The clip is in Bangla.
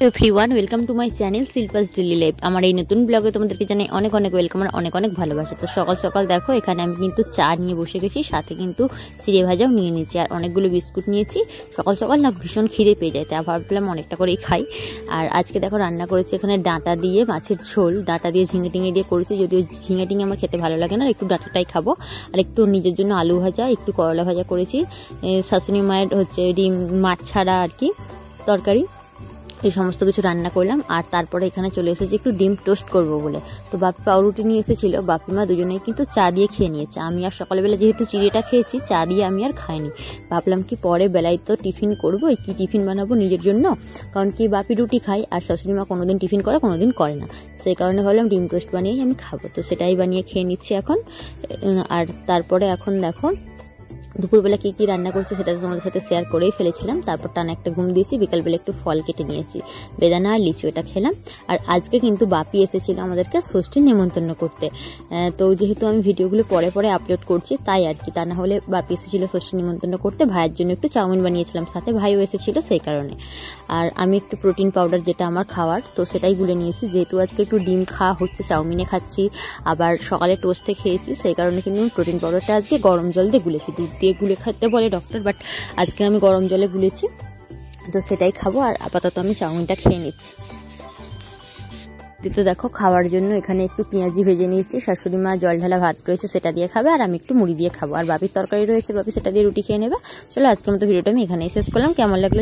Everyone welcome to my channel Shilpa's daily life. আমার এই নতুন ব্লগে তোমাদেরকে জানাই অনেক অনেক ওয়েলকাম আর অনেক অনেক ভালোবাসা। তো সকাল সকাল দেখো এখানে আমি কিন্তু চা নিয়ে বসে গেছি, সাথে কিন্তু চিড়ে ভাজাও নিয়ে নিয়েছি আর অনেকগুলো বিস্কুট নিয়েছি। সকাল সকাল না ভীষণ খিদে পেয়ে যায়, তাই ভাবলাম অনেকটা করেই খাই। আর আজকে দেখো রান্না করেছি এখানে ডাঁটা দিয়ে মাছের ঝোল, ডাঁটা দিয়ে ঝিঙে টিঙে দিয়ে করেছি। যদিও ঝিঙে টিঙে আমার খেতে ভালো লাগে না, একটু ডাঁটাটাই খাবো। আর একটু নিজের জন্য আলু ভাজা, একটু করলা ভাজা করেছি। শাশুড়ি মায়ের হচ্ছে ডিম মাছ ছাড়া আর কি তরকারি, এই সমস্ত কিছু রান্না করলাম। আর তারপরে এখানে চলে এসেছি একটু ডিম টোস্ট করব বলে। তো বাপি পাউরুটি নিয়ে এসেছিলো, বাপিমা দুজনেই কিন্তু চা দিয়ে খেয়ে নিয়েছে। আমি আর সকালবেলা যেহেতু চিড়েটা খেয়েছি, চা দিয়ে আমি আর খাইনি। ভাবলাম কি পরে বেলায় তো টিফিন করবো, কি টিফিন বানাবো নিজের জন্য, কারণ কি বাপি রুটি খাই আর শাশুড়ি মা কোনোদিন টিফিন করে কোনোদিন করে না। সেই কারণে ভাবলাম ডিম টোস্ট বানিয়েই আমি খাবো, তো সেটাই বানিয়ে খেয়ে নিচ্ছি এখন। আর তারপরে এখন দেখো দুপুরবেলা কী কী রান্না করছি সেটা তোমাদের সাথে শেয়ার করেই ফেলেছিলাম। তারপর টানা একটা ঘুম দিয়েছি, বিকালবেলা একটু ফল কেটে নিয়েছি, বেদানা আর লিচু, এটা খেলাম। আর আজকে কিন্তু বাপি এসেছিল আমাদেরকে ষষ্ঠীর নেমন্তন্ন করতে। তো যেহেতু আমি ভিডিওগুলো পরে পরে আপলোড করছি তাই আর কি, তা না হলে বাপি এসেছিলো ষষ্ঠীর নেমন্তন্ন করতে। ভাইয়ের জন্য একটু চাউমিন বানিয়েছিলাম, সাথে ভাইও এসেছিল সেই কারণে। আর আমি একটু প্রোটিন পাউডার যেটা আমার খাওয়ার, তো সেটাই গুলে নিয়েছি। যেহেতু আজকে একটু ডিম খাওয়া হচ্ছে, চাউমিনে খাচ্ছি, আবার সকালে টোস্টে খেয়েছি, সেই কারণে কিন্তু আমি প্রোটিন পাউডারটা আজকে গরম জল দিয়ে গুলেছি। দুধ দিয়ে গুলে খেতে বলে ডক্টর, বাট আজকে আমি গরম জলে গুলেছি, তো সেটাই খাবো। আর আপাতত আমি চাউমিনটা খেয়ে নিচ্ছি। তো দেখো খাওয়ার জন্য এখানে একটু পেঁয়াজি ভেজে নিয়েছি, শাশুড়ি মা জল ঢালা ভাত রয়েছে সেটা দিয়ে খাবে, আর আমি একটু মুড়ি দিয়ে খাবো। আর বাপির তরকারি রয়েছে, বাপি সেটা দিয়ে রুটি খেয়ে নেবে। চলো আজকের মতো ভিডিওটা আমি এখানেই শেষ করলাম। কেমন লাগলো